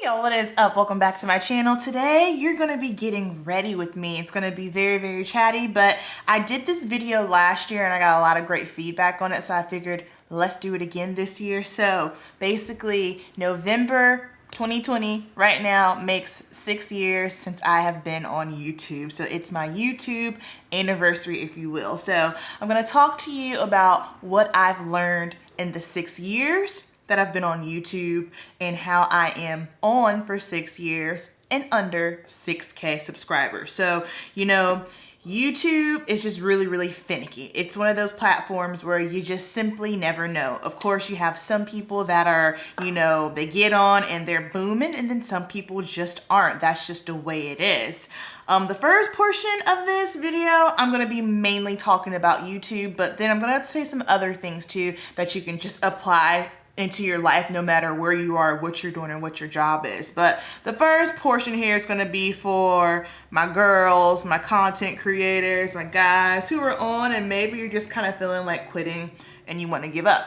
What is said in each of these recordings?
Yo, what is up? Welcome back to my channel. Today you're going to be getting ready with me. It's going to be very chatty, but I did this video last year and I got a lot of great feedback on it, so I figured let's do it again this year. So basically November 2020 right now makes 6 years since I have been on YouTube. So it's my YouTube anniversary, if you will. So I'm going to talk to you about what I've learned in the 6 years that I've been on YouTube and how I am on for 6 years and under 6K subscribers. So, you know, YouTube is just really finicky. It's one of those platforms where you just simply never know. Of course, you have some people that are, you know, they get on and they're booming, and then some people just aren't. That's just the way it is. The first portion of this video, I'm going to be mainly talking about YouTube, but then I'm going to say some other things too that you can just apply into your life no matter where you are, what you're doing, and what your job is. But the first portion here is going to be for my girls, my content creators, my guys who are on and maybe you're just kind of feeling like quitting and you want to give up.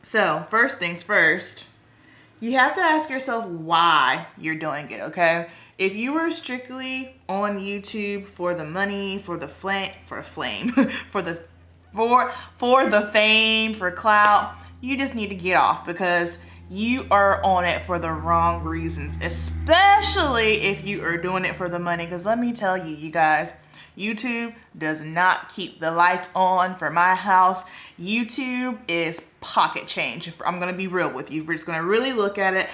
So first things first, you have to ask yourself why you're doing it, okay? If you were strictly on YouTube for the money, for the fame, for the fame, for clout, you just need to get off because you are on it for the wrong reasons, especially if you are doing it for the money. Because let me tell you, you guys, YouTube does not keep the lights on for my house. YouTube is pocket change. I'm going to be real with you. We're just going to really look at it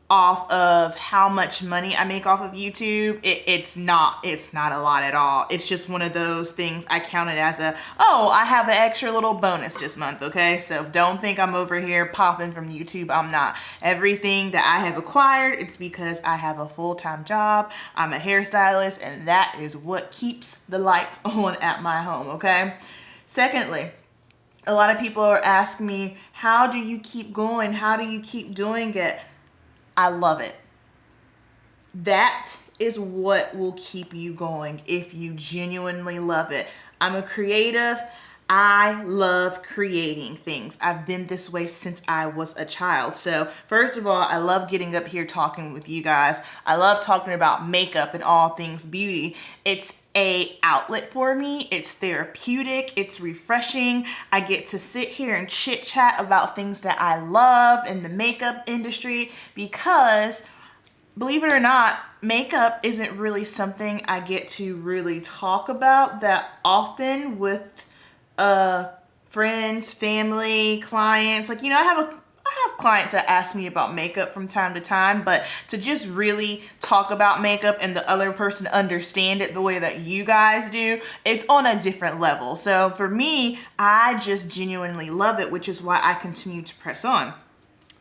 off of how much money I make off of YouTube. It's not a lot at all. It's just one of those things I count it as I have an extra little bonus this month, okay? So don't think I'm over here popping from YouTube. I'm not. Everything that I have acquired, it's because I have a full-time job. I'm a hairstylist, and that is what keeps the lights on at my home, okay? Secondly, a lot of people are asking me, how do you keep going? How do you keep doing it? I love it. That is what will keep you going if you genuinely love it. I'm a creative. I love creating things. I've been this way since I was a child. So first of all, I love getting up here talking with you guys. I love talking about makeup and all things beauty. It's an outlet for me. It's therapeutic. It's refreshing. I get to sit here and chit chat about things that I love in the makeup industry because, believe it or not, makeup isn't really something I get to really talk about that often with friends, family, clients. Like, you know, I have clients that ask me about makeup from time to time, but to just really talk about makeup and the other person understand it the way that you guys do, it's on a different level. So for me, I just genuinely love it, which is why I continue to press on.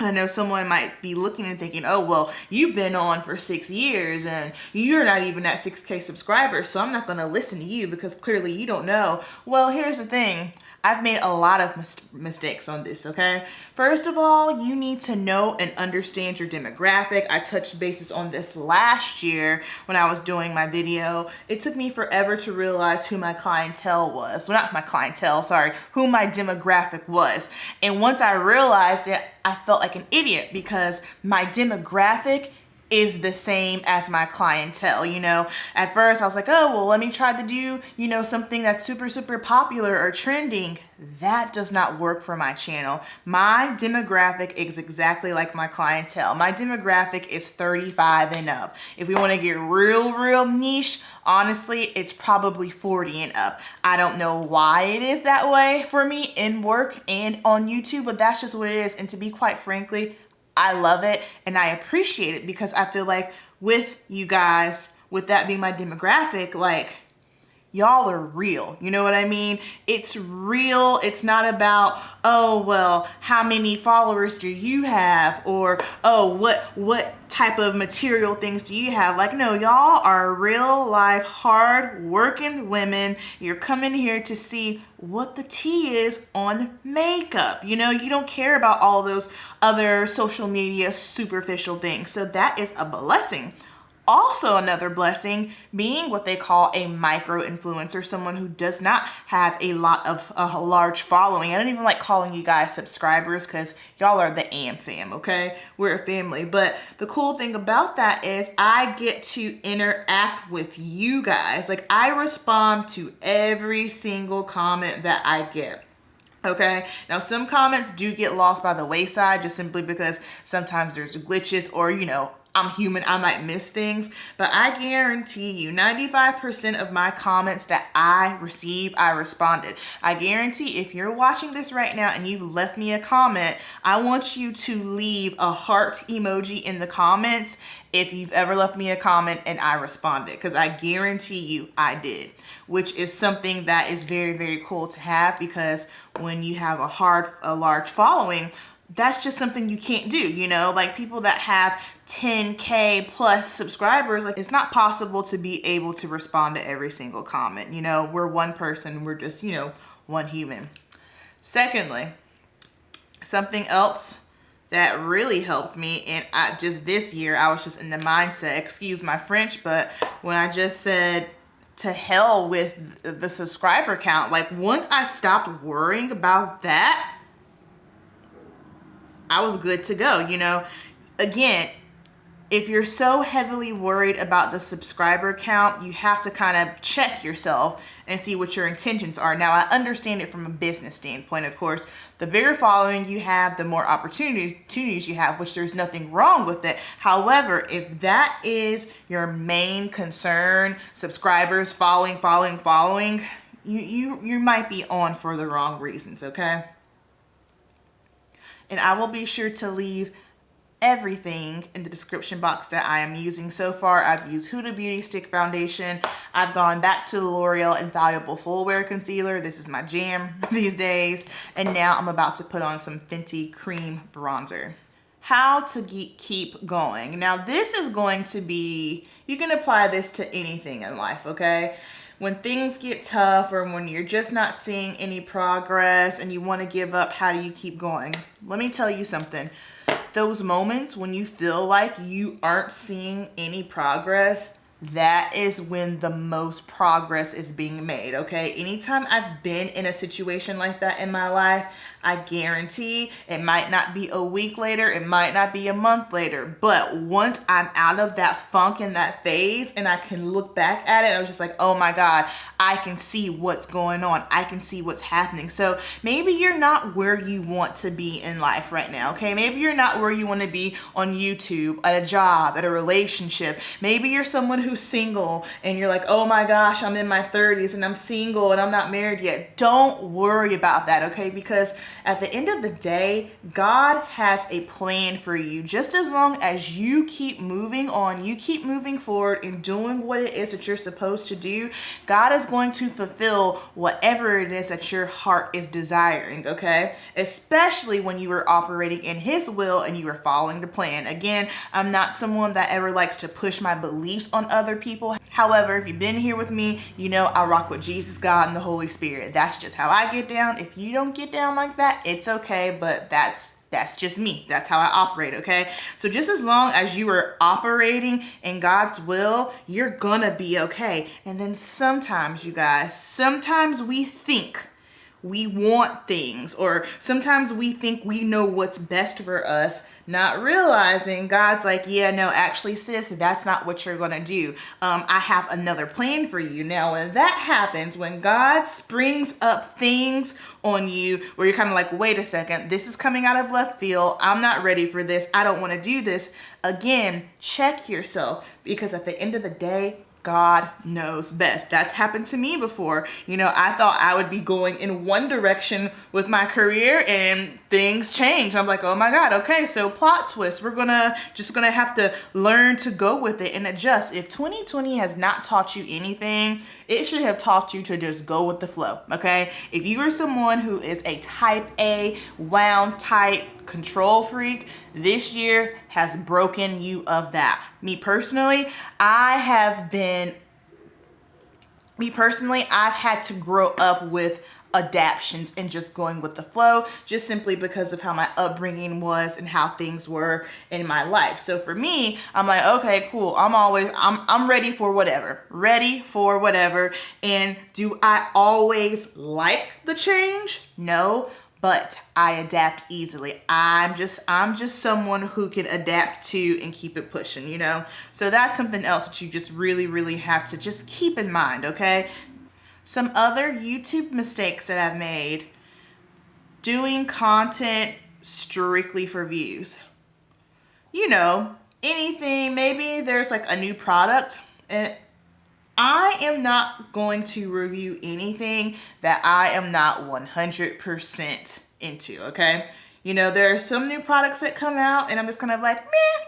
I know someone might be looking and thinking, oh, well, you've been on for 6 years and you're not even at 6K subscribers, so I'm not going to listen to you because clearly you don't know. Well, here's the thing. I've made a lot of mistakes on this, okay? First of all, you need to know and understand your demographic. I touched bases on this last year when I was doing my video. It took me forever to realize who my clientele was. Well, not my clientele, sorry, who my demographic was. And once I realized it, I felt like an idiot because my demographic is the same as my clientele. You know, at first I was like, oh, well, let me try to do, you know, something that's super popular or trending. That does not work for my channel. My demographic is exactly like my clientele. My demographic is 35 and up. If we want to get real niche, honestly, it's probably 40 and up. I don't know why it is that way for me in work and on YouTube, but that's just what it is. And to be quite frankly, I love it and I appreciate it because I feel like with you guys, with that being my demographic, like, y'all are real. You know what I mean? It's real. It's not about, oh, well, how many followers do you have? Or, oh, what type of material things do you have? Like, no, y'all are real life, hard working women. You're coming here to see what the tea is on makeup. You know, you don't care about all those other social media superficial things. So that is a blessing. Also, another blessing being what they call a micro influencer, someone who does not have a large following. I don't even like calling you guys subscribers because y'all are the AM fam, okay? We're a family. But the cool thing about that is I get to interact with you guys. Like, I respond to every single comment that I get. Okay, now some comments do get lost by the wayside just simply because sometimes there's glitches or, you know, I'm human, I might miss things, but I guarantee you 95% of my comments that I receive, I responded. I guarantee if you're watching this right now and you've left me a comment, I want you to leave a heart emoji in the comments if you've ever left me a comment and I responded, because I guarantee you I did, which is something that is very, very cool to have, because when you have a large following, that's just something you can't do, you know? Like, people that have 10K plus subscribers, like, it's not possible to be able to respond to every single comment. You know, we're one person, we're just, you know, one human. Secondly, something else that really helped me, and just this year, I was just in the mindset, excuse my French, but when I just said, to hell with the subscriber count, like, once I stopped worrying about that, I was good to go. You know, again, if you're so heavily worried about the subscriber count, you have to kind of check yourself and see what your intentions are. Now, I understand it from a business standpoint, of course. The bigger following you have, the more opportunities you have, which there's nothing wrong with it. However, if that is your main concern, subscribers, following, you might be on for the wrong reasons, okay? And I will be sure to leave everything in the description box that I am using so far. I've used Huda Beauty Stick Foundation. I've gone back to the L'Oreal Infallible Full Wear Concealer. This is my jam these days. And now I'm about to put on some Fenty Cream Bronzer. How to keep going. Now, this is going to be, you can apply this to anything in life, okay? When things get tough or when you're just not seeing any progress and you want to give up, how do you keep going? Let me tell you something. Those moments when you feel like you aren't seeing any progress, that is when the most progress is being made, okay? Anytime I've been in a situation like that in my life, I guarantee it might not be a week later, it might not be a month later, but once I'm out of that funk and that phase and I can look back at it, I was just like, oh my God, I can see what's going on. I can see what's happening. So maybe you're not where you want to be in life right now, okay? Maybe you're not where you want to be on YouTube, at a job, at a relationship. Maybe you're someone who's single and you're like, oh my gosh, I'm in my 30s and I'm single and I'm not married yet. Don't worry about that, okay? Because at the end of the day, God has a plan for you. Just as long as you keep moving on, you keep moving forward and doing what it is that you're supposed to do, God is going to fulfill whatever it is that your heart is desiring, okay? Especially when you are operating in His will and you are following the plan. Again, I'm not someone that ever likes to push my beliefs on other people. However, if you've been here with me, you know I rock with Jesus, God, and the Holy Spirit. That's just how I get down. If you don't get down like that, it's okay, but that's just me. That's how I operate, okay? So just as long as you are operating in God's will, you're gonna be okay. And then sometimes, you guys, sometimes we think we want things, or sometimes we think we know what's best for us, not realizing God's like, yeah, no, actually, sis, that's not what you're gonna do. I have another plan for you. Now, when that happens, when God springs up things on you where you're kind of like, wait a second, this is coming out of left field. I'm not ready for this. I don't want to do this. Again, check yourself, because at the end of the day, God knows best. That's happened to me before. You know, I thought I would be going in one direction with my career and things changed. I'm like, oh my God, okay, so plot twist. We're just gonna have to learn to go with it and adjust. If 2020 has not taught you anything, it should have taught you to just go with the flow, okay? If you are someone who is a type A, wound type control freak, this year has broken you of that. Me personally, I've had to grow up with adaptions and just going with the flow, just simply because of how my upbringing was and how things were in my life. So for me, I'm like, okay, cool. I'm ready for whatever. And do I always like the change? No, but I adapt easily. I'm just someone who can adapt to and keep it pushing, you know? So that's something else that you just really, really have to just keep in mind, okay? Some other YouTube mistakes that I've made: doing content strictly for views. You know, anything, maybe there's like a new product, and I am not going to review anything that I am not 100% into, okay? You know, there are some new products that come out and I'm just kind of like, meh.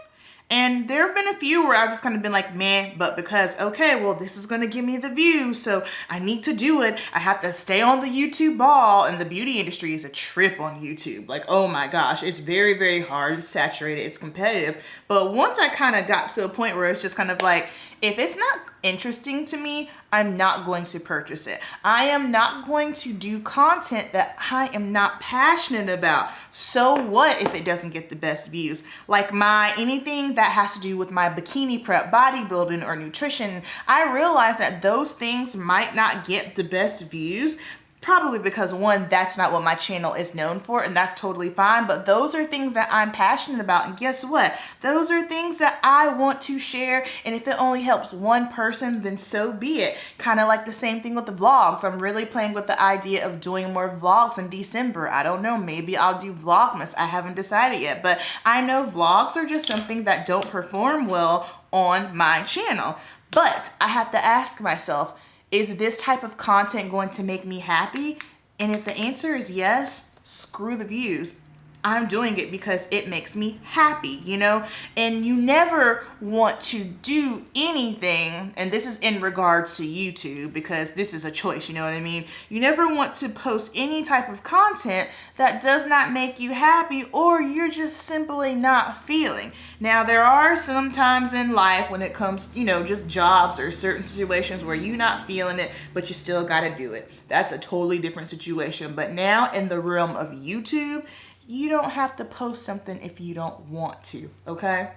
And there have been a few where I've just kind of been like, meh, but because, okay, well, this is going to give me the views, so I need to do it. I have to stay on the YouTube ball, and the beauty industry is a trip on YouTube. Like, oh my gosh, it's very, very hard, it's saturated, it's competitive. But once I kind of got to a point where it's just kind of like, if it's not interesting to me, I'm not going to purchase it. I am not going to do content that I am not passionate about. So what if it doesn't get the best views? Like anything that has to do with my bikini prep, bodybuilding, or nutrition, I realize that those things might not get the best views. Probably because, one, that's not what my channel is known for, and that's totally fine, but those are things that I'm passionate about, and guess what? Those are things that I want to share, and if it only helps one person, then so be it. Kind of like the same thing with the vlogs. I'm really playing with the idea of doing more vlogs in December. I don't know, maybe I'll do Vlogmas. I haven't decided yet, but I know vlogs are just something that don't perform well on my channel. But I have to ask myself, is this type of content going to make me happy? And if the answer is yes, screw the views. I'm doing it because it makes me happy, you know? And you never want to do anything, and this is in regards to YouTube because this is a choice, you know what I mean? You never want to post any type of content that does not make you happy or you're just simply not feeling. Now, there are some times in life when it comes, you know, just jobs or certain situations where you're not feeling it, but you still gotta do it. That's a totally different situation. But now in the realm of YouTube, you don't have to post something if you don't want to, okay?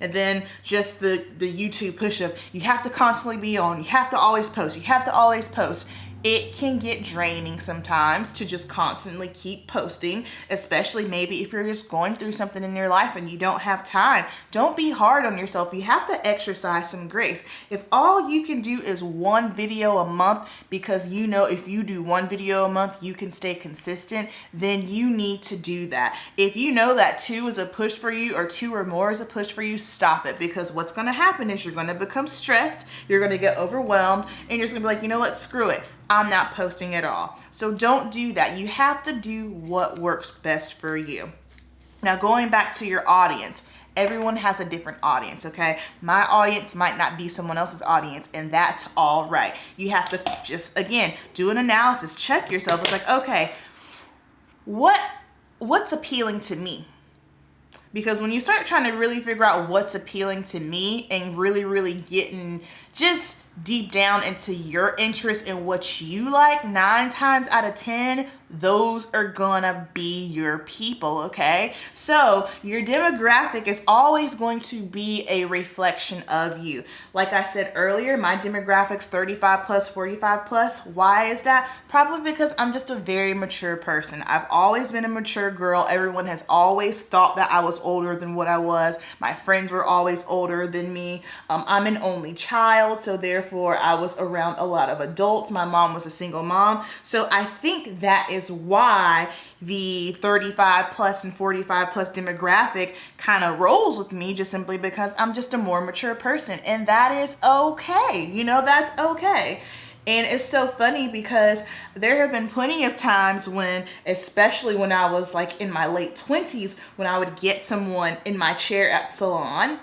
And then just the YouTube push of, you have to constantly be on, you have to always post, you have to always post. It can get draining sometimes to just constantly keep posting, especially maybe if you're just going through something in your life and you don't have time. Don't be hard on yourself. You have to exercise some grace. If all you can do is one video a month, because you know if you do one video a month, you can stay consistent, then you need to do that. If you know that 2 is a push for you or 2 or more is a push for you, stop it, because what's going to happen is you're going to become stressed, you're going to get overwhelmed, and you're just going to be like, you know what, screw it. I'm not posting at all. So don't do that. You have to do what works best for you. Now, going back to your audience, everyone has a different audience, okay? My audience might not be someone else's audience, and that's all right. You have to just, again, do an analysis, check yourself. It's like, okay, what's appealing to me? Because when you start trying to really figure out what's appealing to me and really, really getting just deep down into your interest in what you like, 9 times out of 10, those are gonna be your people, okay? So your demographic is always going to be a reflection of you. Like I said earlier, my demographic's 35 plus, 45 plus. Why is that? Probably because I'm just a very mature person. I've always been a mature girl. Everyone has always thought that I was older than what I was. My friends were always older than me. I'm an only child, so therefore I was around a lot of adults. My mom was a single mom. So I think that is why the 35 plus and 45 plus demographic kind of rolls with me, just simply because I'm just a more mature person, and that is okay. You know, that's okay. And it's so funny because there have been plenty of times when, especially when I was like in my late 20s, when I would get someone in my chair at salon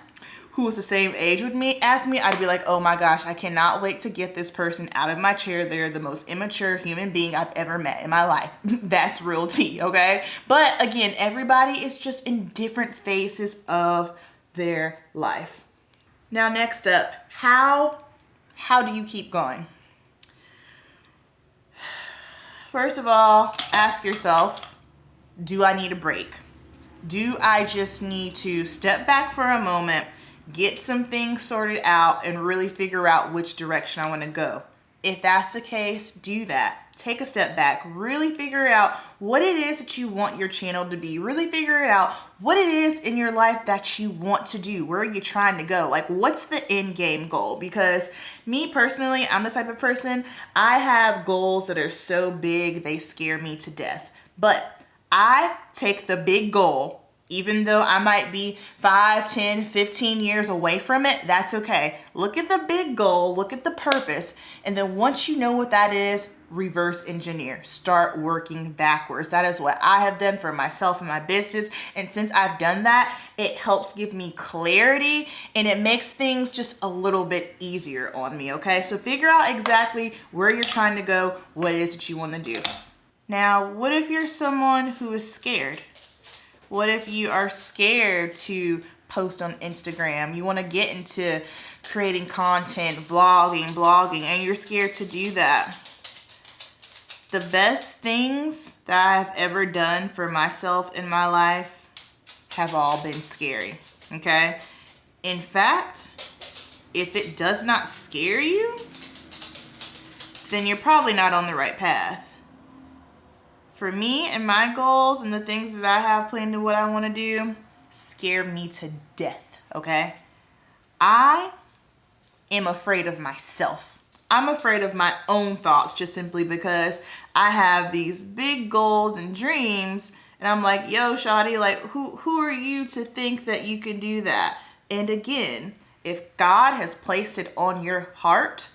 who was the same age with me as me, I'd be like, oh my gosh, I cannot wait to get this person out of my chair. They're the most immature human being I've ever met in my life. That's real tea, okay? But again, everybody is just in different phases of their life. Now, next up, how do you keep going? first of all, ask yourself, do I need a break? Do I just need to step back for a moment, get some things sorted out, and really figure out which direction I want to go? If that's the case, do that. Take a step back, really figure out what it is that you want your channel to be. Really figure it out what it is in your life that you want to do. Where are you trying to go? Like, what's the end game goal? Because me personally, I'm the type of person, I have goals that are so big, they scare me to death. But I take the big goal, even though I might be 5, 10, 15 years away from it, that's okay. Look at the big goal, look at the purpose, and then once you know what that is, reverse engineer. Start working backwards. That is what I have done for myself and my business, and since I've done that, it helps give me clarity, and it makes things just a little bit easier on me, okay? So figure out exactly where you're trying to go, what it is that you want to do. Now, what if you're someone who is scared? What if you are scared to post on Instagram? You want to get into creating content, blogging, and you're scared to do that. The best things that I've ever done for myself in my life have all been scary, okay? In fact, if it does not scare you, then you're probably not on the right path. For me and my goals and the things that I have planned and what I want to do scare me to death, okay? I am afraid of myself. I'm afraid of my own thoughts just simply because I have these big goals and dreams and I'm like, yo, shawty, like who are you to think that you can do that? And again, if God has placed it on your heart,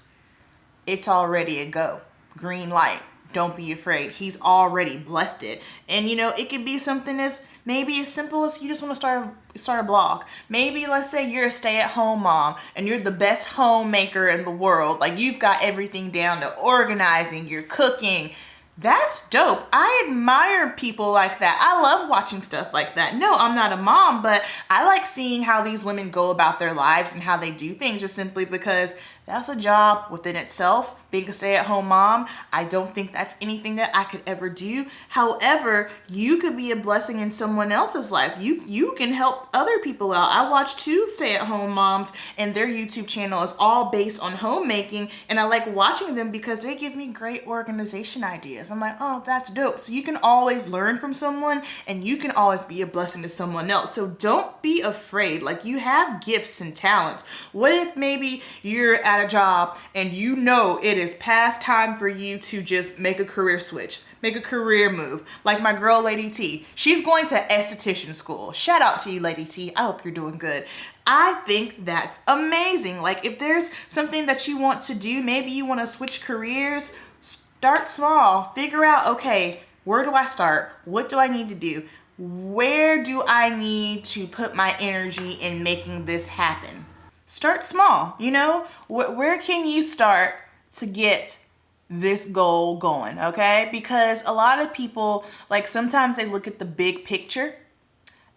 it's already a go. Green light. Don't be afraid. He's already blessed it. And you know, it could be something as maybe as simple as you just want to start a blog. Maybe let's say you're a stay-at-home mom and you're the best homemaker in the world. Like you've got everything down to organizing, you're cooking. That's dope. I admire people like that. I love watching stuff like that. No, I'm not a mom, but I like seeing how these women go about their lives and how they do things just simply because that's a job within itself. Being a stay-at-home mom, I don't think that's anything that I could ever do. However, you could be a blessing in someone else's life. You can help other people out. I watch 2 stay-at-home moms and their YouTube channel is all based on homemaking, and I like watching them because they give me great organization ideas. I'm like, oh, that's dope. So you can always learn from someone and you can always be a blessing to someone else. So don't be afraid. Like, you have gifts and talents. What if maybe you're at a job and you know it is past time for you to just make a career switch, make a career move? Like my girl, Lady T, she's going to esthetician school. Shout out to you, Lady T. I hope you're doing good. I think that's amazing. Like, if there's something that you want to do, maybe you want to switch careers, start small. Figure out, okay, where do I start? What do I need to do? Where do I need to put my energy in making this happen? Start small, you know? Where can you start to get this goal going, okay? Because a lot of people, like, sometimes they look at the big picture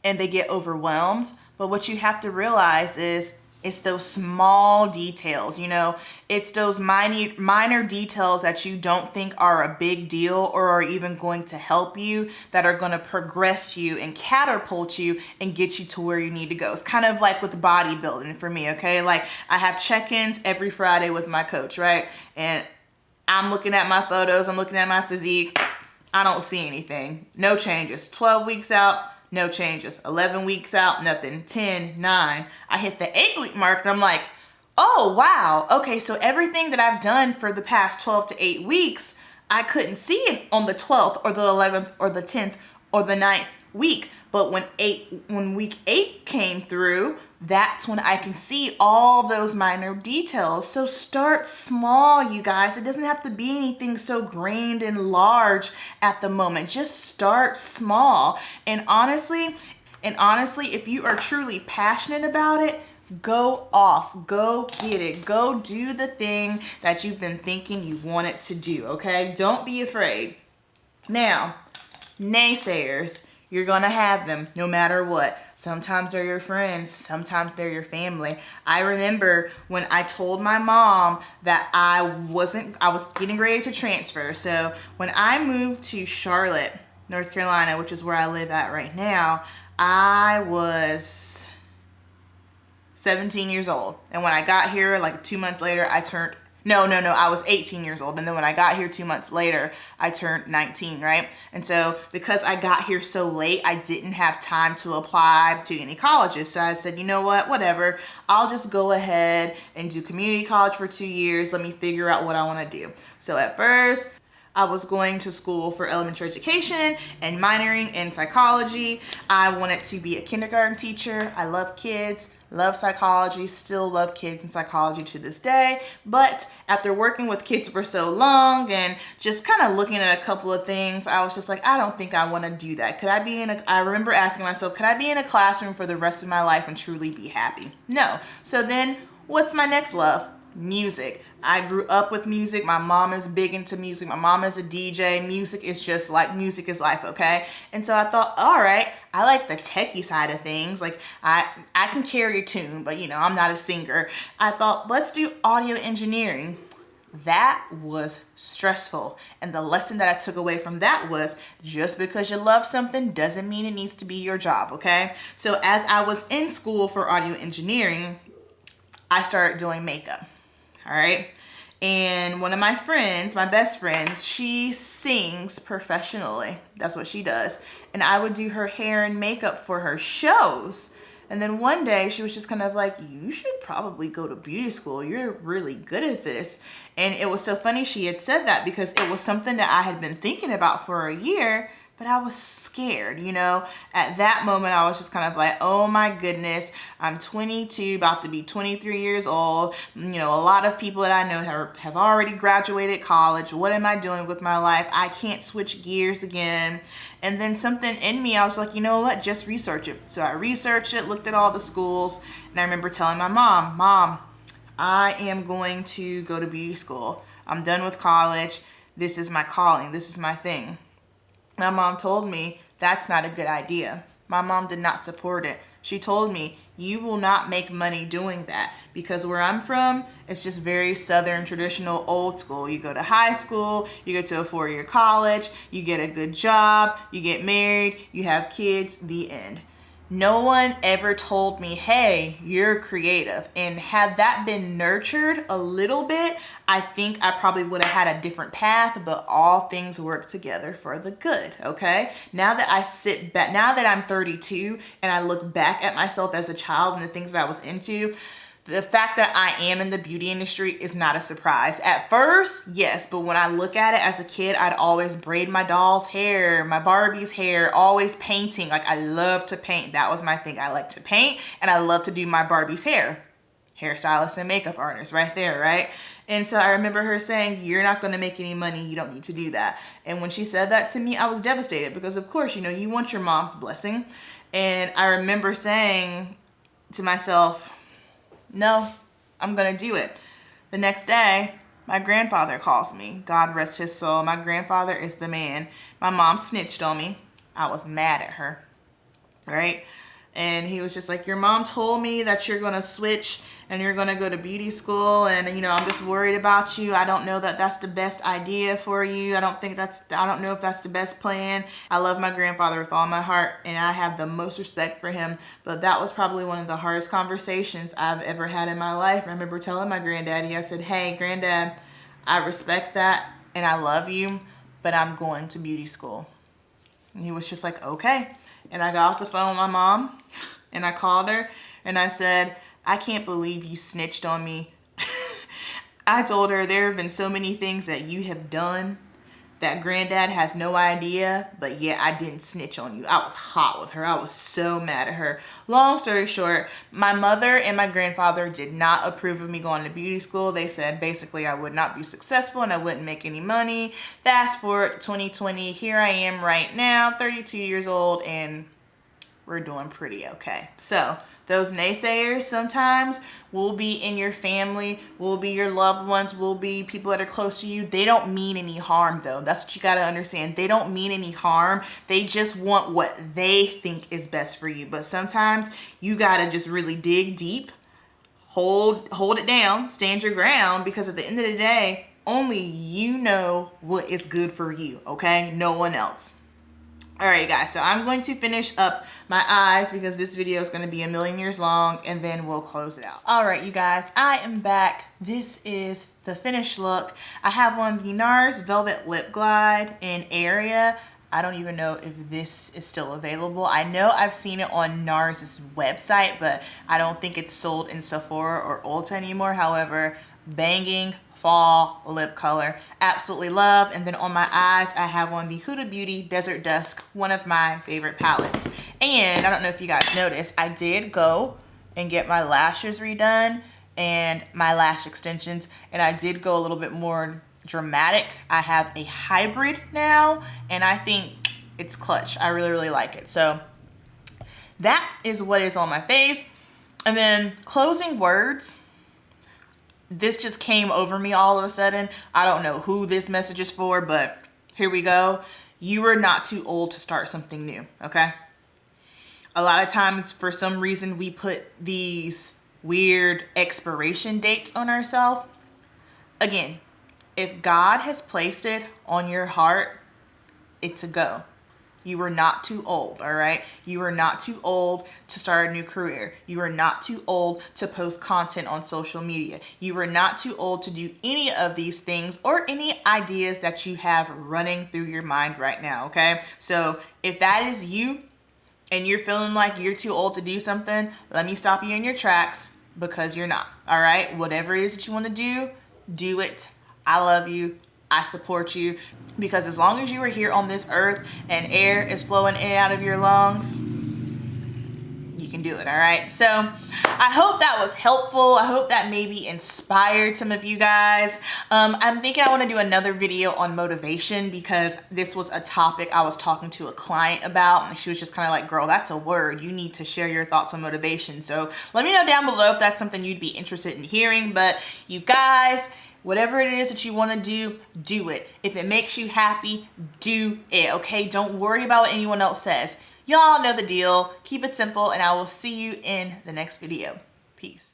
and they get overwhelmed. But what you have to realize is it's those small details, you know? It's those minor details that you don't think are a big deal or are even going to help you that are going to progress you and catapult you and get you to where you need to go. It's kind of like with bodybuilding for me, okay? Like, I have check-ins every Friday with my coach, right? And I'm looking at my photos, I'm looking at my physique. I don't see anything. No changes. 12 weeks out, no changes. 11 weeks out, nothing. 10, 9. I hit the 8-week mark and I'm like, oh, wow. Okay, so everything that I've done for the past 12 to 8 weeks, I couldn't see it on the 12th or the 11th or the 10th or the 9th week. But when week 8 came through, that's when I can see all those minor details. So start small, you guys. It doesn't have to be anything so grand and large at the moment. Just start small. And honestly, if you are truly passionate about it, go off, go get it, go do the thing that you've been thinking you wanted to do, okay? Don't be afraid. Now, naysayers, you're gonna have them no matter what. Sometimes they're your friends, sometimes they're your family. I remember when I told my mom that I was getting ready to transfer. So when I moved to Charlotte, North Carolina, which is where I live at right now, I was 17 years old. And when I got here, like 2 months later, I was 18 years old. And then when I got here 2 months later, I turned 19, right? And so because I got here so late, I didn't have time to apply to any colleges. So I said, you know what, whatever. I'll just go ahead and do community college for 2 years. Let me figure out what I want to do. So at first, I was going to school for elementary education and minoring in psychology. I wanted to be a kindergarten teacher. I love kids, love psychology, still love kids and psychology to this day. But after working with kids for so long and just kind of looking at a couple of things, I was just like, I don't think I want to do that. I remember asking myself, could I be in a classroom for the rest of my life and truly be happy? No. So then what's my next love? Music. I grew up with music. My mom is big into music. My mom is a DJ. Music is life, okay? And so I thought, all right, I like the techie side of things. Like I can carry a tune, but I'm not a singer. I thought, let's do audio engineering. That was stressful. And the lesson that I took away from that was just because you love something doesn't mean it needs to be your job, okay? So as I was in school for audio engineering, I started doing makeup. All right. And one of my friends, my best friends, she sings professionally. That's what she does. And I would do her hair and makeup for her shows. And then one day she was just kind of like, you should probably go to beauty school. You're really good at this. And it was so funny she had said that because it was something that I had been thinking about for a year. But I was scared, At that moment, I was just kind of like, oh my goodness, I'm 22, about to be 23 years old. A lot of people that I know have already graduated college. What am I doing with my life? I can't switch gears again. And then something in me, I was like, you know what? Just research it. So I researched it, looked at all the schools, and I remember telling my Mom, I am going to go to beauty school. I'm done with college. This is my calling. This is my thing. My mom told me that's not a good idea. My mom did not support it. She told me, you will not make money doing that because where I'm from, it's just very Southern, traditional, old school. You go to high school, you go to a 4-year college, you get a good job, you get married, you have kids, the end. No one ever told me, hey, you're creative. And had that been nurtured a little bit, I think I probably would have had a different path, but all things work together for the good, okay? Now that I sit back, now that I'm 32 and I look back at myself as a child and the things that I was into, the fact that I am in the beauty industry is not a surprise. At first, yes, but when I look at it as a kid, I'd always braid my doll's hair, my Barbie's hair, always painting. Like I love to paint. That was my thing. I like to paint and I love to do my Barbie's hair. Hairstylist and makeup artist right there, right? And so I remember her saying, you're not going to make any money. You don't need to do that. And when she said that to me, I was devastated because of course, you want your mom's blessing. And I remember saying to myself, no, I'm going to do it. The next day, my grandfather calls me. God rest his soul. My grandfather is the man. My mom snitched on me. I was mad at her, right? And he was just like, your mom told me that you're going to switch and you're going to go to beauty school. And, I'm just worried about you. I don't know that that's the best idea for you. I don't know if that's the best plan. I love my grandfather with all my heart and I have the most respect for him. But that was probably one of the hardest conversations I've ever had in my life. I remember telling my granddaddy, I said, hey, granddad, I respect that and I love you, but I'm going to beauty school. And he was just like, okay. And I got off the phone with my mom and I called her and I said, I can't believe you snitched on me. I told her there have been so many things that you have done that granddad has no idea, but yeah, I didn't snitch on you. I was hot with her. I was so mad at her. Long story short, my mother and my grandfather did not approve of me going to beauty school. They said basically I would not be successful and I wouldn't make any money. Fast forward to 2020, here I am right now, 32 years old, and we're doing pretty okay. So Those naysayers sometimes will be in your family, will be your loved ones, will be people that are close to you. They don't mean any harm though. That's what you got to understand. They don't mean any harm. They just want what they think is best for you. But sometimes you got to just really dig deep, hold it down, stand your ground, because at the end of the day, only you know what is good for you, okay? No one else. All right, guys, so I'm going to finish up my eyes because this video is going to be a million years long, and then we'll close it out. All right, you guys, I am back. This is the finished look. I have on the NARS Velvet Lip Glide in Area. I don't even know if this is still available. I know I've seen it on NARS's website, but I don't think it's sold in Sephora or Ulta anymore. However, banging fall lip color, absolutely love. And then on my eyes, I have on the Huda Beauty Desert Dusk, one of my favorite palettes. And I don't know if you guys noticed, I did go and get my lashes redone and my lash extensions, and I did go a little bit more dramatic. I have a hybrid now, and I think it's clutch. I really, really like it. So that is what is on my face. And then closing words. This just came over me all of a sudden. I don't know who this message is for, but here we go. You are not too old to start something new, okay? A lot of times, for some reason, we put these weird expiration dates on ourselves. Again, if God has placed it on your heart, it's a go. You are not too old, all right? You are not too old to start a new career. You are not too old to post content on social media. You are not too old to do any of these things or any ideas that you have running through your mind right now, okay? So if that is you and you're feeling like you're too old to do something, let me stop you in your tracks, because you're not, all right? Whatever it is that you want to do it. I love you. I support you, because as long as you are here on this earth and air is flowing in and out of your lungs, you can do it, all right? So I hope that was helpful. I hope that maybe inspired some of you guys. I'm thinking I want to do another video on motivation, because this was a topic I was talking to a client about, and she was just kind of like, girl, that's a word. You need to share your thoughts on motivation. So let me know down below if that's something you'd be interested in hearing. But you guys, whatever it is that you want to do it. If it makes you happy, do it, okay? Don't worry about what anyone else says. Y'all know the deal. Keep it simple, and I will see you in the next video. Peace.